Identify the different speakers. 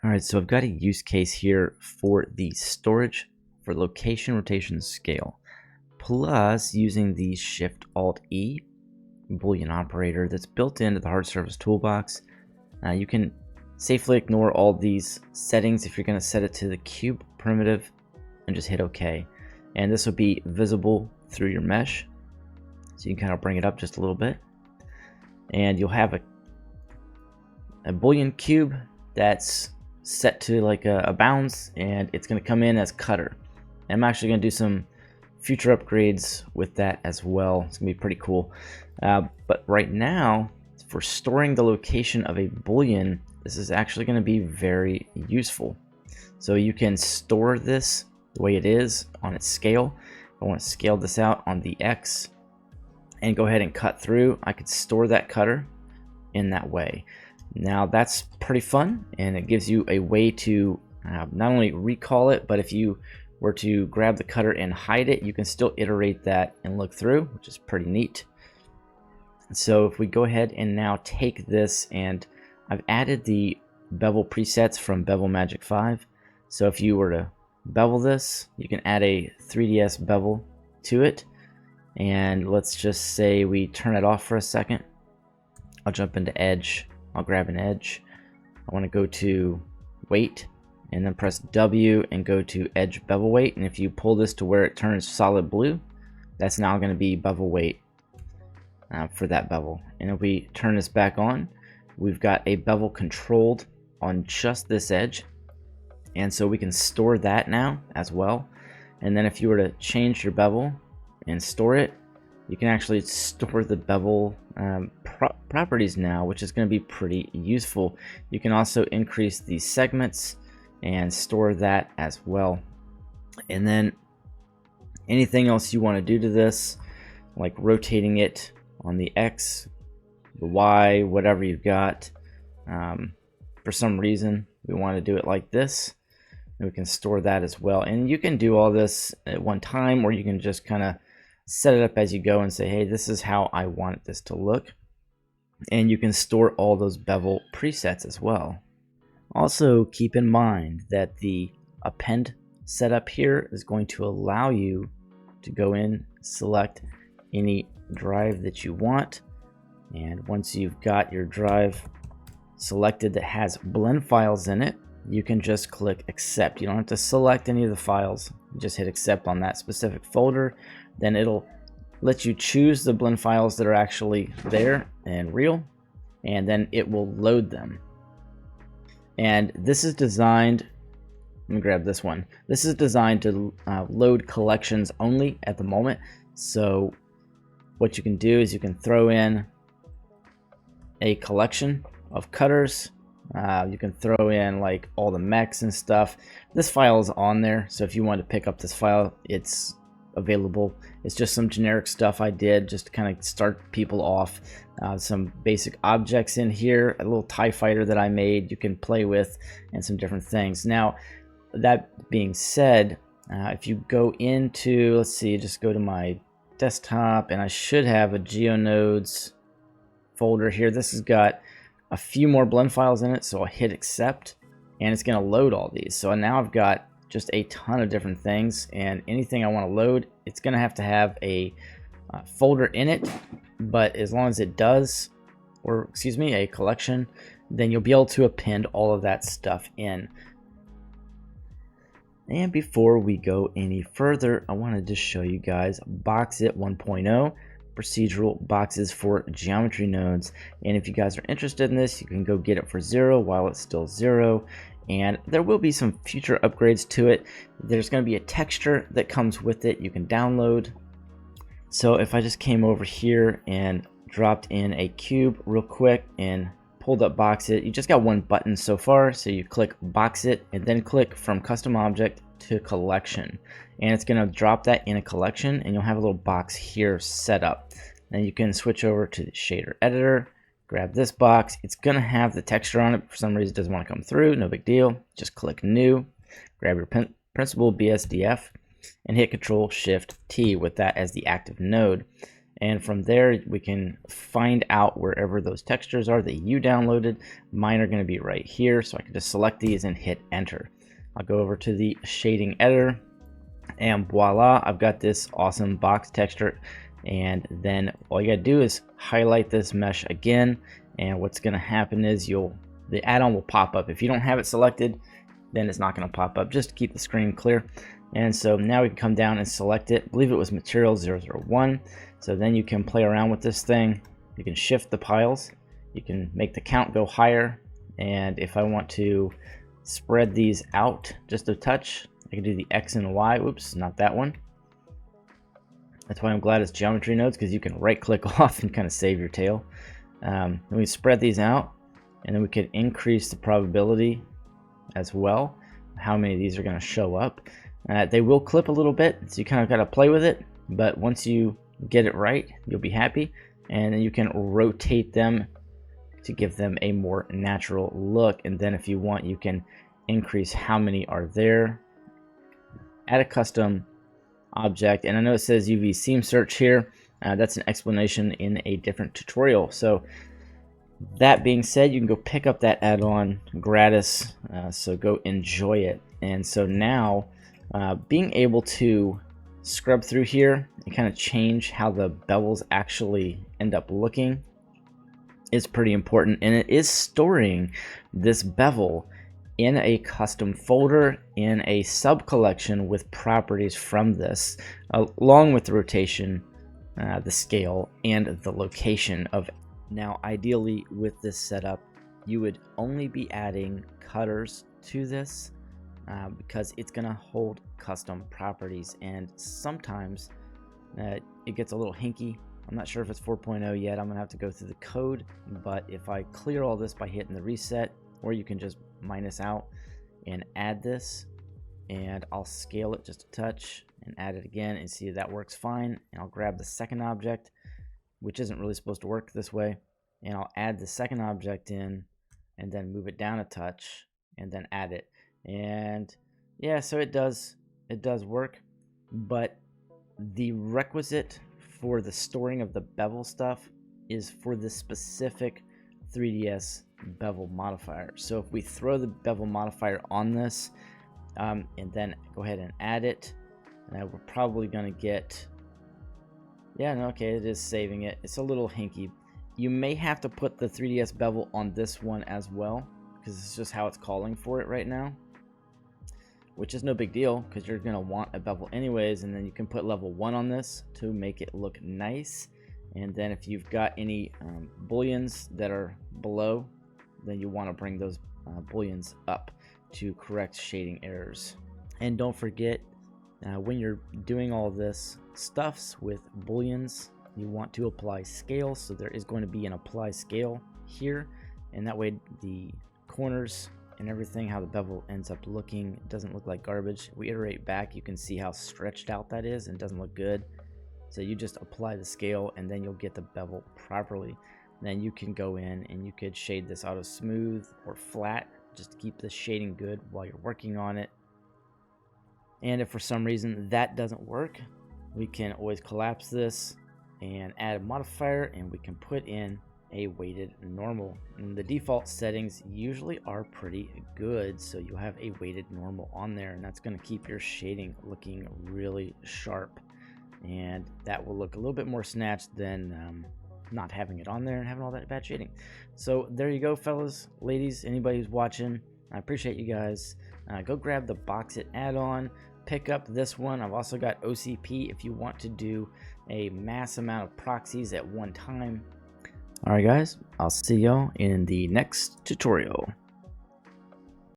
Speaker 1: All right, so I've got a use case here for the storage for location rotation scale, plus using the Shift-Alt-E Boolean operator that's built into the hard surface toolbox. You can safely ignore all these settings if you're going to set it to the cube primitive and just hit OK. And this will be visible through your mesh, so you can kind of bring it up just a little bit. And you'll have a Boolean cube that's set to like a bounds, and it's going to come in as cutter. And I'm actually going to do some future upgrades with that as well. It's going to be pretty cool. But right now, for storing the location of a Boolean, this is actually going to be very useful. So you can store this the way it is on its scale. If I want to scale this out on the X and go ahead and cut through, I could store that cutter in that way. Now that's pretty fun, and it gives you a way to not only recall it, but if you were to grab the cutter and hide it, you can still iterate that and look through, which is pretty neat. So if we go ahead and now take this, and I've added the bevel presets from Bevel Magic 5. So if you were to bevel this, you can add a 3ds bevel to it. And let's just say we turn it off for a second. I'll jump into Edge. I'll grab an edge. I want to go to weight and then press W and go to edge bevel weight. And if you pull this to where it turns solid blue, that's now going to be bevel weight for that bevel. And if we turn this back on, we've got a bevel controlled on just this edge. And so we can store that now as well. And then if you were to change your bevel and store it, you can actually store the bevel properties now, which is going to be pretty useful. You can also increase the segments and store that as well. And then anything else you want to do to this, like rotating it on the X, the Y, whatever you've got. For some reason, we want to do it like this. And we can store that as well. And you can do all this at one time, or you can just kind of set it up as you go and say, hey, this is how I want this to look. And you can store all those bevel presets as well. Also, keep in mind that the append setup here is going to allow you to go in, select any drive that you want. And once you've got your drive selected that has blend files in it, you can just click accept. You don't have to select any of the files. You just hit accept on that specific folder. Then it'll let you choose the blend files that are actually there and real, and then it will load them. And this is designed, let me grab this one. This is designed to load collections only at the moment. So what you can do is you can throw in a collection of cutters. You can throw in like all the mechs and stuff. This file is on there, so if you want to pick up this file, it's available. It's just some generic stuff I did just to kind of start people off. Some basic objects in here, a little TIE fighter that I made you can play with, and some different things. Now, that being said, if you go into, let's see, just go to my desktop, and I should have a GeoNodes folder here. This has got a few more blend files in it, so I'll hit accept, and it's going to load all these. So now I've got just a ton of different things, and anything I want to load, it's going to have a folder in it. But as long as it does, or excuse me, a collection, then you'll be able to append all of that stuff in. And before we go any further, I wanted to show you guys Boxit 1.0 procedural boxes for geometry nodes. And if you guys are interested in this, you can go get it for 0 while it's still 0. And there will be some future upgrades to it. There's going to be a texture that comes with it you can download. So if I just came over here and dropped in a cube real quick and pulled up Boxit, you just got one button so far. So you click Boxit and then click from custom object to collection, and it's going to drop that in a collection, and you'll have a little box here set up. Then you can switch over to the shader editor, grab this box. It's going to have the texture on it. For some reason it doesn't want to come through. No big deal. Just click new, grab your principal BSDF, and hit Control Shift T with that as the active node. And from there, we can find out wherever those textures are that you downloaded. Mine are going to be right here, so I can just select these and hit enter. I'll go over to the shading editor, and voila, I've got this awesome box texture. And then all you gotta do is highlight this mesh again, and what's gonna happen is the add-on will pop up. If you don't have it selected, then it's not gonna pop up, just to keep the screen clear. And so now we can come down and select it. I believe it was material 001. So then you can play around with this thing. You can shift the piles, you can make the count go higher, and if I want to spread these out just a touch, I can do the X and Y. Oops, not that one. That's why I'm glad it's geometry nodes, because you can right click off and kind of save your tail. Then we spread these out, and then we could increase the probability as well, how many of these are going to show up. They will clip a little bit, so you kind of got to play with it, but once you get it right, you'll be happy. And then you can rotate them to give them a more natural look, and then if you want, you can increase how many are there. Add a custom object, and I know it says UV seam search here. That's an explanation in a different tutorial. So that being said, you can go pick up that add-on gratis, so go enjoy it. And so now being able to scrub through here and kind of change how the bevels actually end up looking is pretty important, and it is storing this bevel in a custom folder in a sub collection with properties from this, along with the rotation, the scale, and the location of. Now ideally with this setup, you would only be adding cutters to this because it's going to hold custom properties, and sometimes it gets a little hinky. I'm not sure if it's 4.0 yet. I'm going to have to go through the code, but if I clear all this by hitting the reset, or you can just minus out and add this, and I'll scale it just a touch and add it again and see that works fine. And I'll grab the second object, which isn't really supposed to work this way, and I'll add the second object in and then move it down a touch and then add it. And yeah, so it does work, but the requisite for the storing of the bevel stuff is for the specific 3ds bevel modifier. So if we throw the bevel modifier on this and then go ahead and add it, we're probably going to get, yeah, no, okay, it is saving it. It's a little hinky. You may have to put the 3ds bevel on this one as well, because it's just how it's calling for it right now, which is no big deal because you're going to want a bevel anyways. And then you can put level 1 on this to make it look nice. And then if you've got any booleans that are below, then you want to bring those booleans up to correct shading errors. And don't forget, when you're doing all this stuffs with booleans, you want to apply scale. So there is going to be an apply scale here, and that way the corners and everything, how the bevel ends up looking, it doesn't look like garbage. If we iterate back, you can see how stretched out that is and it doesn't look good. So you just apply the scale and then you'll get the bevel properly. Then you can go in and you could shade this auto smooth or flat just to keep the shading good while you're working on it. And if for some reason that doesn't work, we can always collapse this and add a modifier, and we can put in a weighted normal. And the default settings usually are pretty good, so you'll have a weighted normal on there, and that's going to keep your shading looking really sharp, and that will look a little bit more snatched than not having it on there and having all that bad shading. So there you go, fellas, ladies, anybody who's watching, I appreciate you guys. Go grab the Boxit add-on, pick up this one. I've also got OCP if you want to do a mass amount of proxies at one time. Alright guys, I'll see y'all in the next tutorial.